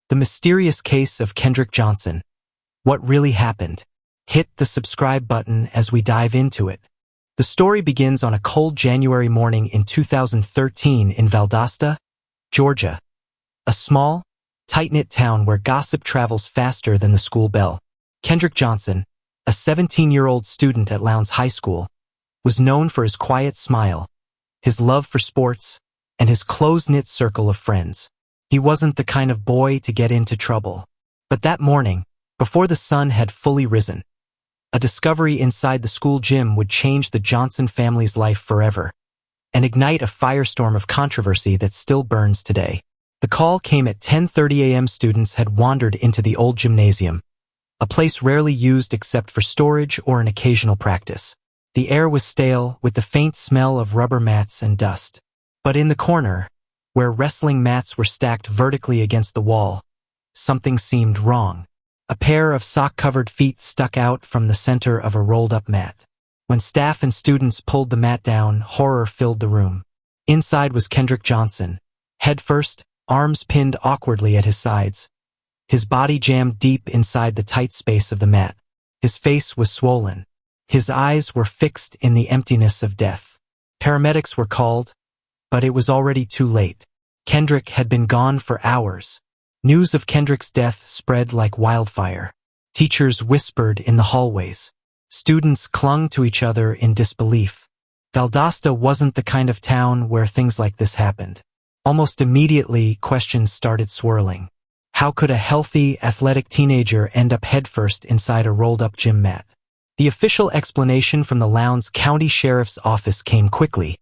The mysterious case of Kendrick Johnson. What really happened? Hit the subscribe button as we dive into it. The story begins on a cold January morning in 2013 in Valdosta, Georgia, a small, tight-knit town where gossip travels faster than the school bell. Kendrick Johnson, a 17-year-old student at Lowndes High School, was known for his quiet smile, his love for sports, and his close-knit circle of friends. He wasn't the kind of boy to get into trouble. But that morning, before the sun had fully risen, a discovery inside the school gym would change the Johnson family's life forever and ignite a firestorm of controversy that still burns today. The call came at 10:30 a.m. Students had wandered into the old gymnasium, a place rarely used except for storage or an occasional practice. The air was stale, with the faint smell of rubber mats and dust. But in the corner, where wrestling mats were stacked vertically against the wall, something seemed wrong. A pair of sock-covered feet stuck out from the center of a rolled-up mat. When staff and students pulled the mat down, horror filled the room. Inside was Kendrick Johnson, head first, arms pinned awkwardly at his sides, his body jammed deep inside the tight space of the mat. His face was swollen. His eyes were fixed in the emptiness of death. Paramedics were called, but it was already too late. Kendrick had been gone for hours. News of Kendrick's death spread like wildfire. Teachers whispered in the hallways. Students clung to each other in disbelief. Valdosta wasn't the kind of town where things like this happened. Almost immediately, questions started swirling. How could a healthy, athletic teenager end up headfirst inside a rolled-up gym mat? The official explanation from the Lowndes County Sheriff's Office came quickly.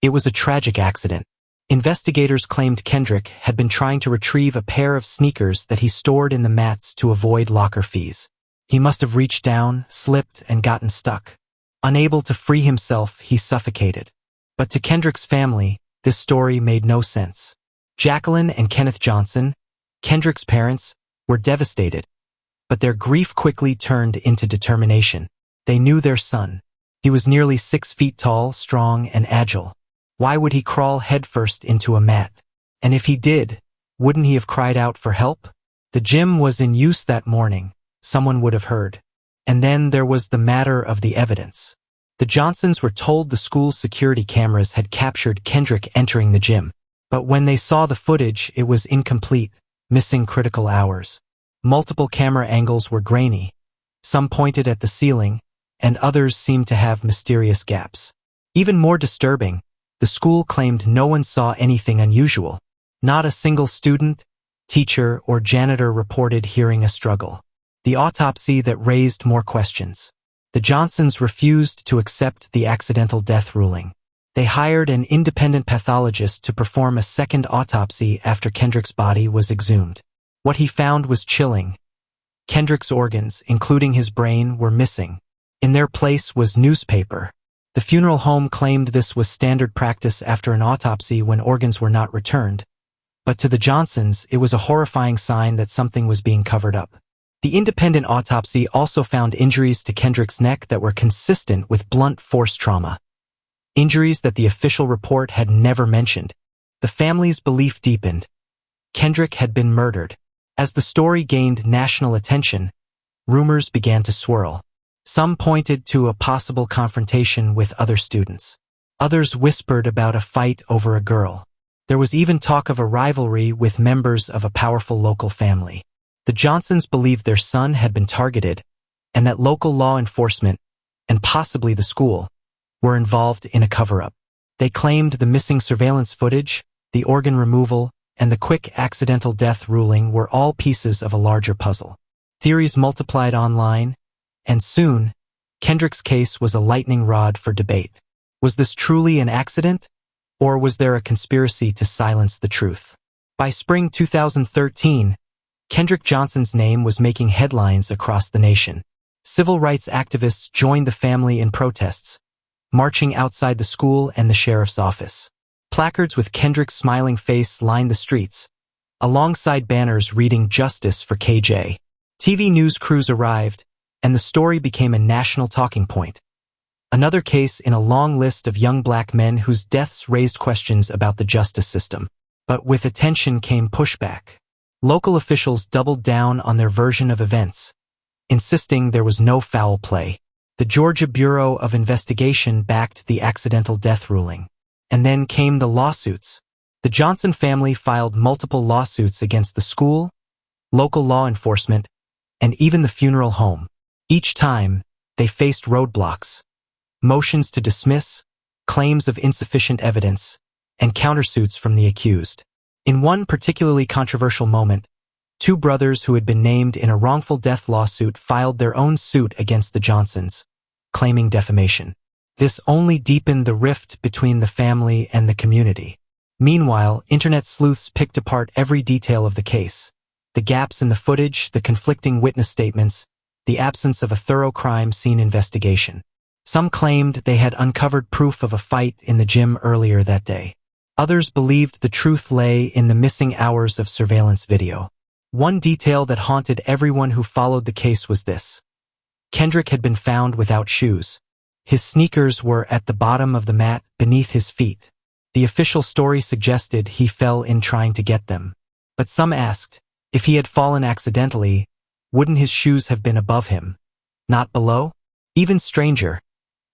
It was a tragic accident. Investigators claimed Kendrick had been trying to retrieve a pair of sneakers that he stored in the mats to avoid locker fees. He must have reached down, slipped, and gotten stuck. Unable to free himself, he suffocated. But to Kendrick's family, this story made no sense. Jacqueline and Kenneth Johnson, Kendrick's parents, were devastated. But their grief quickly turned into determination. They knew their son. He was nearly 6 feet tall, strong, and agile. Why would he crawl headfirst into a mat? And if he did, wouldn't he have cried out for help? The gym was in use that morning. Someone would have heard. And then there was the matter of the evidence. The Johnsons were told the school's security cameras had captured Kendrick entering the gym. But when they saw the footage, it was incomplete, missing critical hours. Multiple camera angles were grainy. Some pointed at the ceiling, and others seemed to have mysterious gaps. Even more disturbing, the school claimed no one saw anything unusual. Not a single student, teacher, or janitor reported hearing a struggle. The autopsy that raised more questions. The Johnsons refused to accept the accidental death ruling. They hired an independent pathologist to perform a second autopsy after Kendrick's body was exhumed. What he found was chilling. Kendrick's organs, including his brain, were missing. In their place was newspaper. The funeral home claimed this was standard practice after an autopsy when organs were not returned. But to the Johnsons, it was a horrifying sign that something was being covered up. The independent autopsy also found injuries to Kendrick's neck that were consistent with blunt force trauma. Injuries that the official report had never mentioned. The family's belief deepened. Kendrick had been murdered. As the story gained national attention, rumors began to swirl. Some pointed to a possible confrontation with other students. Others whispered about a fight over a girl. There was even talk of a rivalry with members of a powerful local family. The Johnsons believed their son had been targeted, and that local law enforcement, and possibly the school, were involved in a cover-up. They claimed the missing surveillance footage, the organ removal, and the quick accidental death ruling were all pieces of a larger puzzle. Theories multiplied online, and soon, Kendrick's case was a lightning rod for debate. Was this truly an accident, or was there a conspiracy to silence the truth? By spring 2013, Kendrick Johnson's name was making headlines across the nation. Civil rights activists joined the family in protests, marching outside the school and the sheriff's office. Placards with Kendrick's smiling face lined the streets, alongside banners reading "Justice for KJ." TV news crews arrived, and the story became a national talking point. Another case in a long list of young black men whose deaths raised questions about the justice system. But with attention came pushback. Local officials doubled down on their version of events, insisting there was no foul play. The Georgia Bureau of Investigation backed the accidental death ruling. And then came the lawsuits. The Johnson family filed multiple lawsuits against the school, local law enforcement, and even the funeral home. Each time, they faced roadblocks, motions to dismiss, claims of insufficient evidence, and countersuits from the accused. In one particularly controversial moment, two brothers who had been named in a wrongful death lawsuit filed their own suit against the Johnsons, claiming defamation. This only deepened the rift between the family and the community. Meanwhile, internet sleuths picked apart every detail of the case. The gaps in the footage, the conflicting witness statements, the absence of a thorough crime scene investigation. Some claimed they had uncovered proof of a fight in the gym earlier that day. Others believed the truth lay in the missing hours of surveillance video. One detail that haunted everyone who followed the case was this. Kendrick had been found without shoes. His sneakers were at the bottom of the mat beneath his feet. The official story suggested he fell in trying to get them. But some asked, if he had fallen accidentally, wouldn't his shoes have been above him, not below? Even stranger,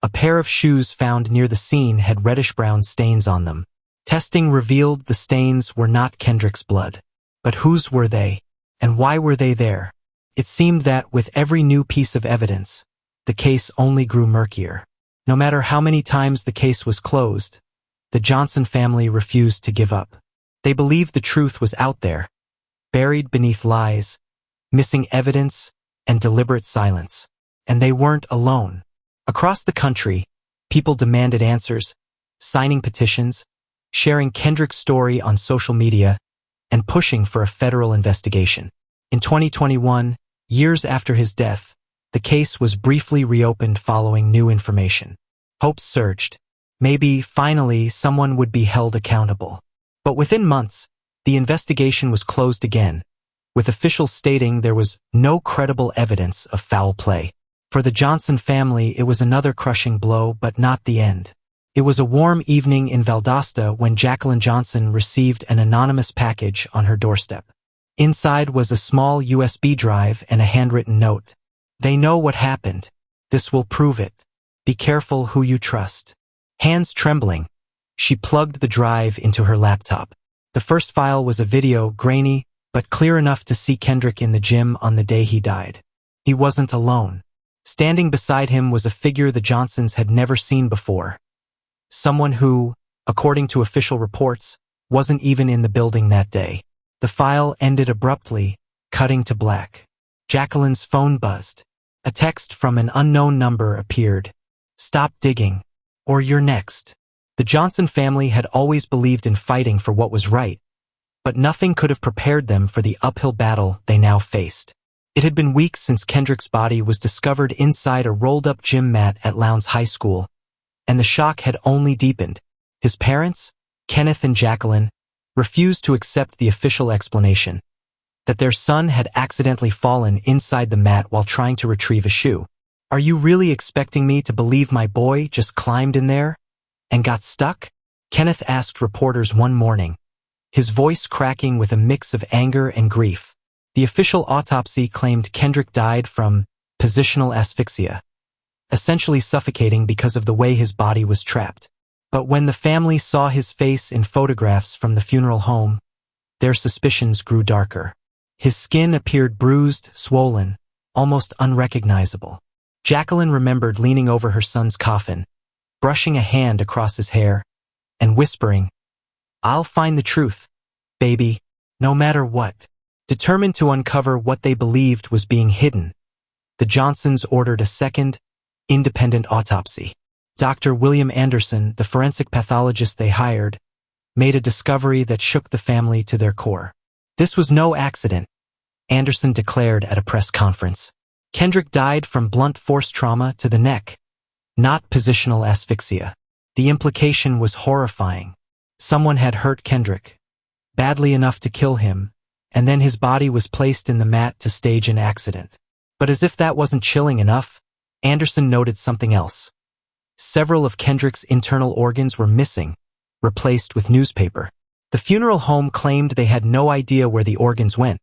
a pair of shoes found near the scene had reddish-brown stains on them. Testing revealed the stains were not Kendrick's blood. But whose were they? And why were they there? It seemed that with every new piece of evidence, the case only grew murkier. No matter how many times the case was closed, the Johnson family refused to give up. They believed the truth was out there, buried beneath lies, missing evidence, and deliberate silence. And they weren't alone. Across the country, people demanded answers, signing petitions, sharing Kendrick's story on social media, and pushing for a federal investigation. In 2021, years after his death, the case was briefly reopened following new information. Hopes surged. Maybe, finally, someone would be held accountable. But within months, the investigation was closed again, with officials stating there was no credible evidence of foul play. For the Johnson family, it was another crushing blow, but not the end. It was a warm evening in Valdosta when Jacqueline Johnson received an anonymous package on her doorstep. Inside was a small USB drive and a handwritten note. They know what happened. This will prove it. Be careful who you trust. Hands trembling, she plugged the drive into her laptop. The first file was a video, grainy, but clear enough to see Kendrick in the gym on the day he died. He wasn't alone. Standing beside him was a figure the Johnsons had never seen before. Someone who, according to official reports, wasn't even in the building that day. The file ended abruptly, cutting to black. Jacqueline's phone buzzed. A text from an unknown number appeared. Stop digging, or you're next. The Johnson family had always believed in fighting for what was right, but nothing could have prepared them for the uphill battle they now faced. It had been weeks since Kendrick's body was discovered inside a rolled-up gym mat at Lowndes High School, and the shock had only deepened. His parents, Kenneth and Jacqueline, refused to accept the official explanation that their son had accidentally fallen inside the mat while trying to retrieve a shoe. Are you really expecting me to believe my boy just climbed in there and got stuck? Kenneth asked reporters one morning, his voice cracking with a mix of anger and grief. The official autopsy claimed Kendrick died from positional asphyxia, essentially suffocating because of the way his body was trapped. But when the family saw his face in photographs from the funeral home, their suspicions grew darker. His skin appeared bruised, swollen, almost unrecognizable. Jacqueline remembered leaning over her son's coffin, brushing a hand across his hair, and whispering, "I'll find the truth, baby, no matter what." Determined to uncover what they believed was being hidden, the Johnsons ordered a second, independent autopsy. Dr. William Anderson, the forensic pathologist they hired, made a discovery that shook the family to their core. This was no accident, Anderson declared at a press conference. Kendrick died from blunt force trauma to the neck, not positional asphyxia. The implication was horrifying. Someone had hurt Kendrick, badly enough to kill him, and then his body was placed in the mat to stage an accident. But as if that wasn't chilling enough, Anderson noted something else. Several of Kendrick's internal organs were missing, replaced with newspaper. The The funeral home claimed they had no idea where the organs went,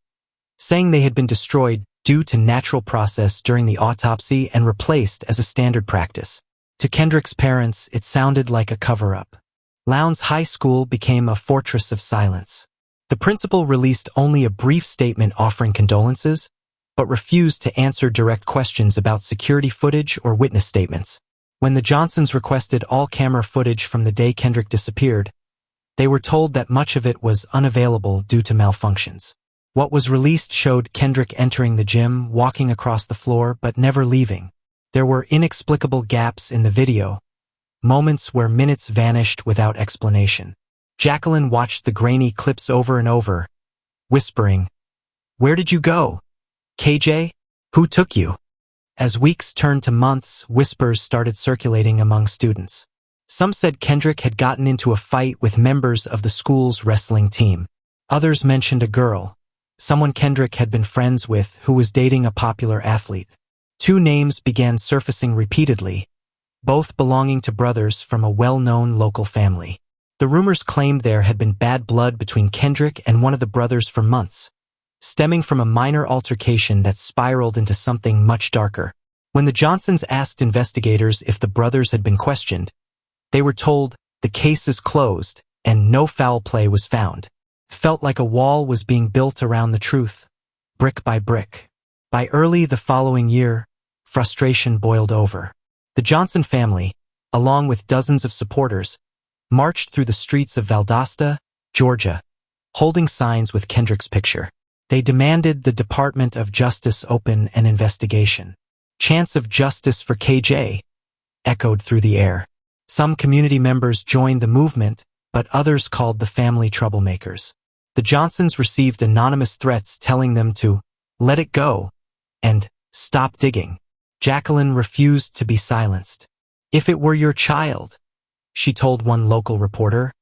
saying they had been destroyed due to natural process during the autopsy and replaced as a standard practice. To Kendrick's parents, it sounded like a cover-up. Lowndes High School became a fortress of silence. The principal released only a brief statement offering condolences, but refused to answer direct questions about security footage or witness statements. When the Johnsons requested all camera footage from the day Kendrick disappeared, they were told that much of it was unavailable due to malfunctions. What was released showed Kendrick entering the gym, walking across the floor, but never leaving. There were inexplicable gaps in the video, moments where minutes vanished without explanation. Jacqueline watched the grainy clips over and over, whispering, "Where did you go? KJ? Who took you?" As weeks turned to months, whispers started circulating among students. Some said Kendrick had gotten into a fight with members of the school's wrestling team. Others mentioned a girl, someone Kendrick had been friends with, who was dating a popular athlete. Two names began surfacing repeatedly, both belonging to brothers from a well-known local family. The rumors claimed there had been bad blood between Kendrick and one of the brothers for months, stemming from a minor altercation that spiraled into something much darker. When the Johnsons asked investigators if the brothers had been questioned, they were told the case is closed and no foul play was found. It felt like a wall was being built around the truth, brick by brick. By early the following year, frustration boiled over. The Johnson family, along with dozens of supporters, marched through the streets of Valdosta, Georgia, holding signs with Kendrick's picture. They demanded the Department of Justice open an investigation. Chants of justice for KJ echoed through the air. Some community members joined the movement, but others called the family troublemakers. The Johnsons received anonymous threats telling them to let it go and stop digging. Jacqueline refused to be silenced. "If it were your child," she told one local reporter,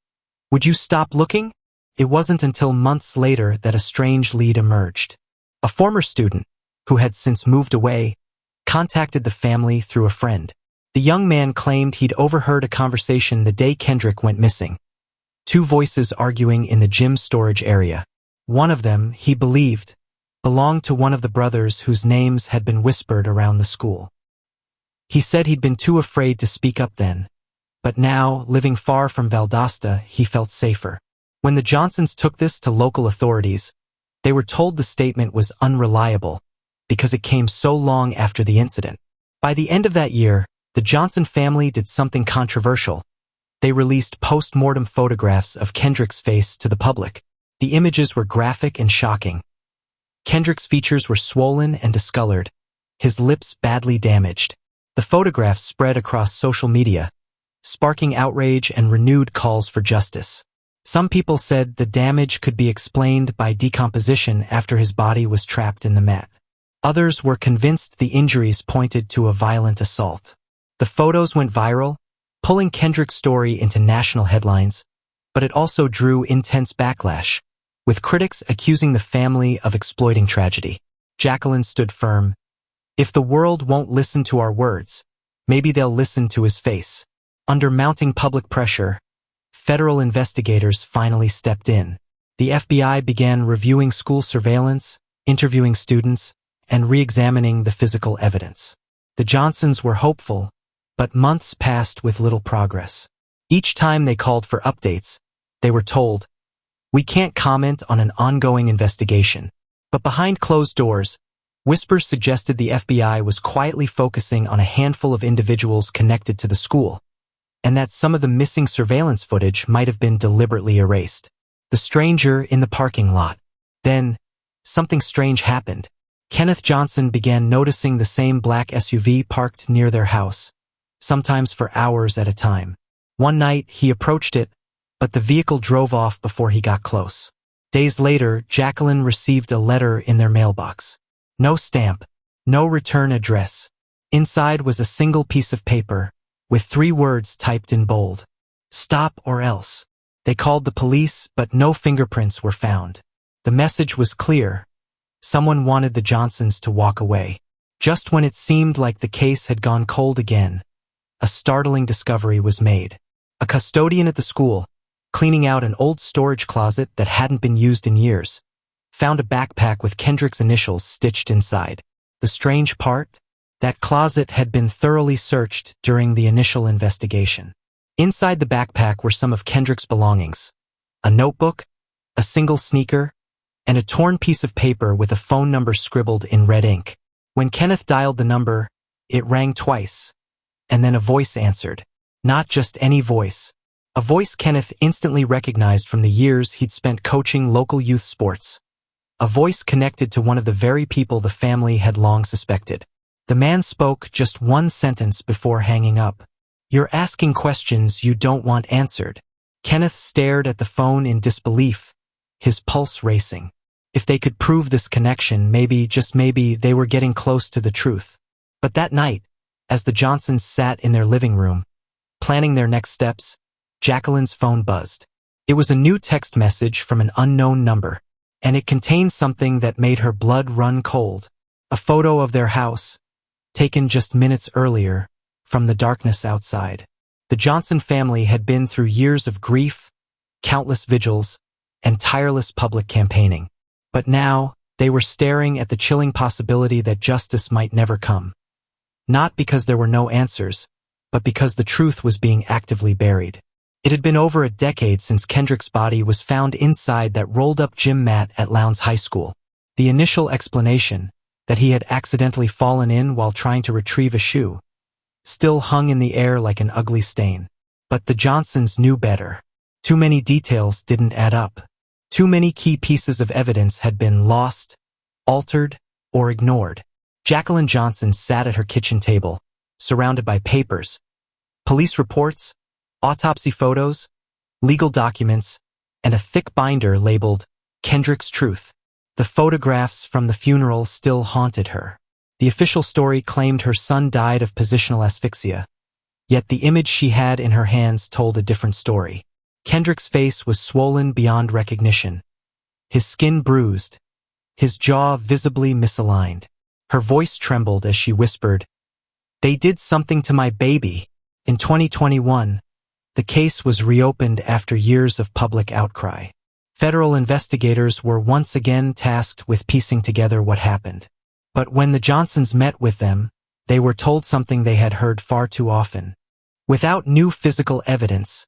"would you stop looking?" It wasn't until months later that a strange lead emerged. A former student, who had since moved away, contacted the family through a friend. The young man claimed he'd overheard a conversation the day Kendrick went missing. Two voices arguing in the gym storage area. One of them, he believed, belonged to one of the brothers whose names had been whispered around the school. He said he'd been too afraid to speak up then, but now, living far from Valdosta, he felt safer. When the Johnsons took this to local authorities, they were told the statement was unreliable because it came so long after the incident. By the end of that year, the Johnson family did something controversial. They released post-mortem photographs of Kendrick's face to the public. The images were graphic and shocking. Kendrick's features were swollen and discolored, his lips badly damaged. The photographs spread across social media, sparking outrage and renewed calls for justice. Some people said the damage could be explained by decomposition after his body was trapped in the mat. Others were convinced the injuries pointed to a violent assault. The photos went viral, pulling Kendrick's story into national headlines, but it also drew intense backlash, with critics accusing the family of exploiting tragedy. Jacqueline stood firm. "If the world won't listen to our words, maybe they'll listen to his face." Under mounting public pressure, federal investigators finally stepped in. The FBI began reviewing school surveillance, interviewing students, and re-examining the physical evidence. The Johnsons were hopeful, but months passed with little progress. Each time they called for updates, they were told, "We can't comment on an ongoing investigation." But behind closed doors, whispers suggested the FBI was quietly focusing on a handful of individuals connected to the school, and that some of the missing surveillance footage might have been deliberately erased. The stranger in the parking lot. Then, something strange happened. Kenneth Johnson began noticing the same black SUV parked near their house, sometimes for hours at a time. One night, he approached it, but the vehicle drove off before he got close. Days later, Jacqueline received a letter in their mailbox. No stamp, no return address. Inside was a single piece of paper, with 3 words typed in bold. "Stop or else." They called the police, but no fingerprints were found. The message was clear. Someone wanted the Johnsons to walk away. Just when it seemed like the case had gone cold again, a startling discovery was made. A custodian at the school, cleaning out an old storage closet that hadn't been used in years, found a backpack with Kendrick's initials stitched inside. The strange part? That closet had been thoroughly searched during the initial investigation. Inside the backpack were some of Kendrick's belongings: a notebook, a single sneaker, and a torn piece of paper with a phone number scribbled in red ink. When Kenneth dialed the number, it rang twice, and then a voice answered. Not just any voice. A voice Kenneth instantly recognized from the years he'd spent coaching local youth sports. A voice connected to one of the very people the family had long suspected. The man spoke just one sentence before hanging up. "You're asking questions you don't want answered." Kenneth stared at the phone in disbelief, his pulse racing. If they could prove this connection, maybe, just maybe, they were getting close to the truth. But that night, as the Johnsons sat in their living room, planning their next steps, Jacqueline's phone buzzed. It was a new text message from an unknown number, and it contained something that made her blood run cold. A photo of their house, taken just minutes earlier, from the darkness outside. The Johnson family had been through years of grief, countless vigils, and tireless public campaigning. But now, they were staring at the chilling possibility that justice might never come. Not because there were no answers, but because the truth was being actively buried. It had been over a decade since Kendrick's body was found inside that rolled-up gym mat at Lowndes High School. The initial explanation, that he had accidentally fallen in while trying to retrieve a shoe, still hung in the air like an ugly stain. But the Johnsons knew better. Too many details didn't add up. Too many key pieces of evidence had been lost, altered, or ignored. Jacqueline Johnson sat at her kitchen table, surrounded by papers, police reports, autopsy photos, legal documents, and a thick binder labeled Kendrick's Truth. The photographs from the funeral still haunted her. The official story claimed her son died of positional asphyxia, yet the image she had in her hands told a different story. Kendrick's face was swollen beyond recognition, his skin bruised, his jaw visibly misaligned. Her voice trembled as she whispered, "They did something to my baby." In 2021, the case was reopened after years of public outcry. Federal investigators were once again tasked with piecing together what happened. But when the Johnsons met with them, they were told something they had heard far too often. "Without new physical evidence,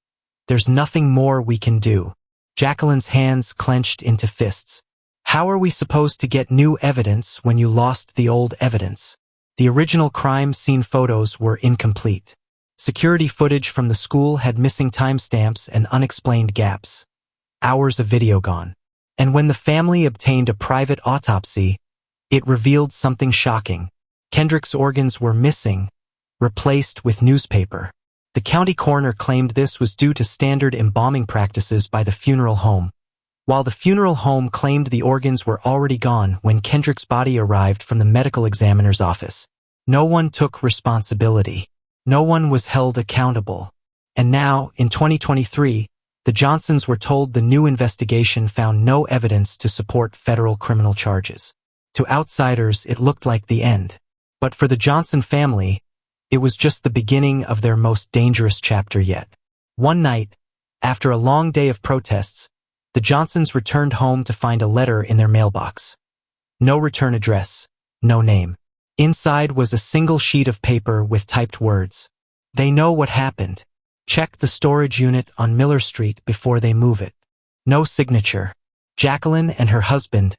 there's nothing more we can do." Jacqueline's hands clenched into fists. "How are we supposed to get new evidence when you lost the old evidence?" The original crime scene photos were incomplete. Security footage from the school had missing timestamps and unexplained gaps. Hours of video gone. And when the family obtained a private autopsy, it revealed something shocking. Kendrick's organs were missing, replaced with newspaper. The county coroner claimed this was due to standard embalming practices by the funeral home, while the funeral home claimed the organs were already gone when Kendrick's body arrived from the medical examiner's office. No one took responsibility. No one was held accountable. And now, in 2023, the Johnsons were told the new investigation found no evidence to support federal criminal charges. To outsiders, it looked like the end. But for the Johnson family, it was just the beginning of their most dangerous chapter yet. One night, after a long day of protests, the Johnsons returned home to find a letter in their mailbox. No return address, no name. Inside was a single sheet of paper with typed words. "They know what happened. Check the storage unit on Miller Street before they move it." No signature. Jacqueline and her husband,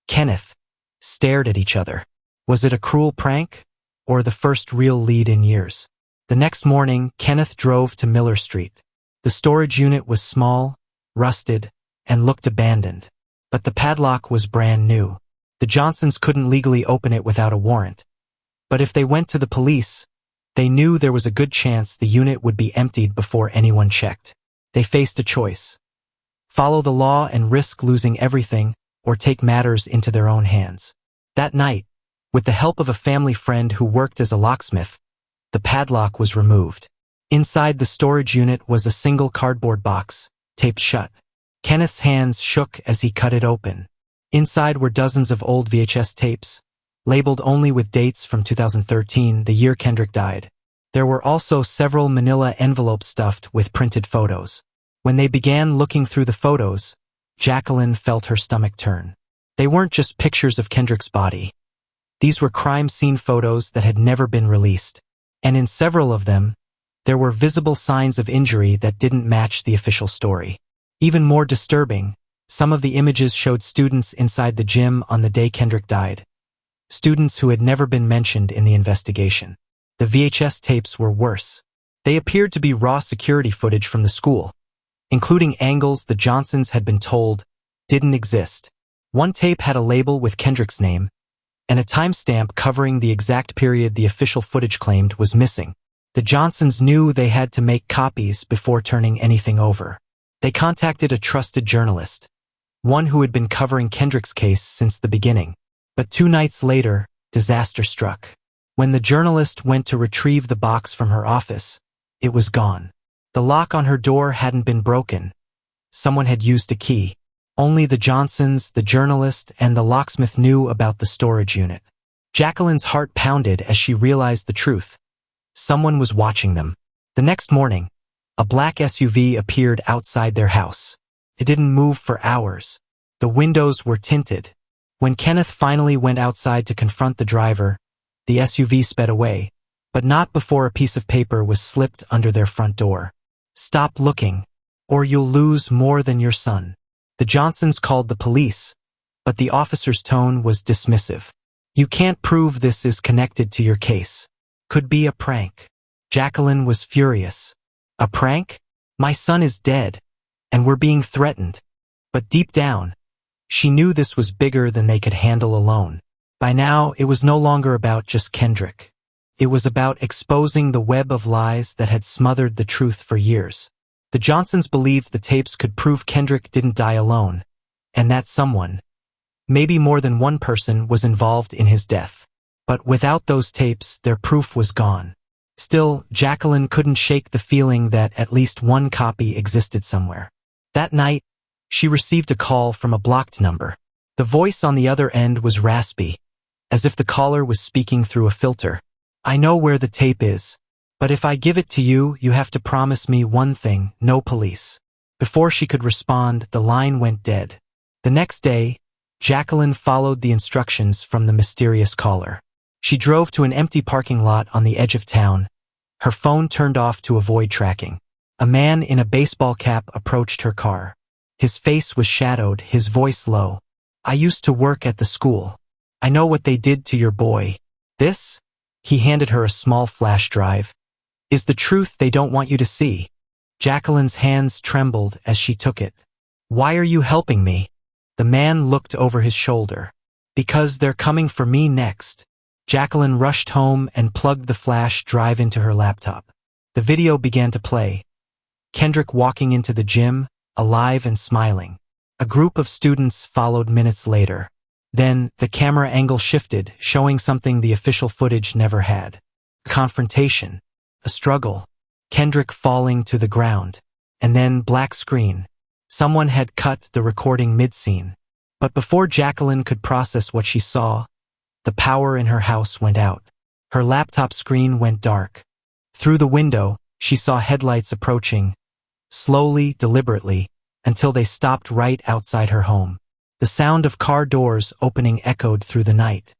Kenneth, stared at each other. Was it a cruel prank, or the first real lead in years? The next morning, Kenneth drove to Miller Street. The storage unit was small, rusted, and looked abandoned. But the padlock was brand new. The Johnsons couldn't legally open it without a warrant. But if they went to the police, they knew there was a good chance the unit would be emptied before anyone checked. They faced a choice: follow the law and risk losing everything, or take matters into their own hands. That night, with the help of a family friend who worked as a locksmith, the padlock was removed. Inside the storage unit was a single cardboard box, taped shut. Kenneth's hands shook as he cut it open. Inside were dozens of old VHS tapes, labeled only with dates from 2013, the year Kendrick died. There were also several manila envelopes stuffed with printed photos. When they began looking through the photos, Jacqueline felt her stomach turn. They weren't just pictures of Kendrick's body. These were crime scene photos that had never been released, and in several of them, there were visible signs of injury that didn't match the official story. Even more disturbing, some of the images showed students inside the gym on the day Kendrick died. Students who had never been mentioned in the investigation. The VHS tapes were worse. They appeared to be raw security footage from the school, including angles the Johnsons had been told didn't exist. One tape had a label with Kendrick's name, and a timestamp covering the exact period the official footage claimed was missing. The Johnsons knew they had to make copies before turning anything over. They contacted a trusted journalist, one who had been covering Kendrick's case since the beginning. But 2 nights later, disaster struck. When the journalist went to retrieve the box from her office, it was gone. The lock on her door hadn't been broken. Someone had used a key. Only the Johnsons, the journalist, and the locksmith knew about the storage unit. Jacqueline's heart pounded as she realized the truth. Someone was watching them. The next morning, a black SUV appeared outside their house. It didn't move for hours. The windows were tinted. When Kenneth finally went outside to confront the driver, the SUV sped away, but not before a piece of paper was slipped under their front door. "Stop looking, or you'll lose more than your son." The Johnsons called the police, but the officer's tone was dismissive. "You can't prove this is connected to your case. Could be a prank." Jacqueline was furious. "A prank? My son is dead, and we're being threatened." But deep down, she knew this was bigger than they could handle alone. By now, it was no longer about just Kendrick. It was about exposing the web of lies that had smothered the truth for years. The Johnsons believed the tapes could prove Kendrick didn't die alone, and that someone, maybe more than one person, was involved in his death. But without those tapes, their proof was gone. Still, Jacqueline couldn't shake the feeling that at least one copy existed somewhere. That night, she received a call from a blocked number. The voice on the other end was raspy, as if the caller was speaking through a filter. "I know where the tape is, but if I give it to you, you have to promise me one thing: no police." Before she could respond, the line went dead. The next day, Jacqueline followed the instructions from the mysterious caller. She drove to an empty parking lot on the edge of town, her phone turned off to avoid tracking. A man in a baseball cap approached her car. His face was shadowed, his voice low. "I used to work at the school. I know what they did to your boy. This," he handed her a small flash drive, "is the truth they don't want you to see." Jacqueline's hands trembled as she took it. "Why are you helping me?" The man looked over his shoulder. "Because they're coming for me next." Jacqueline rushed home and plugged the flash drive into her laptop. The video began to play. Kendrick walking into the gym, alive and smiling. A group of students followed minutes later. Then, the camera angle shifted, showing something the official footage never had. A confrontation. A struggle. Kendrick falling to the ground. And then, black screen. Someone had cut the recording mid-scene. But before Jacqueline could process what she saw, the power in her house went out. Her laptop screen went dark. Through the window, she saw headlights approaching, slowly, deliberately, until they stopped right outside her home. The sound of car doors opening echoed through the night.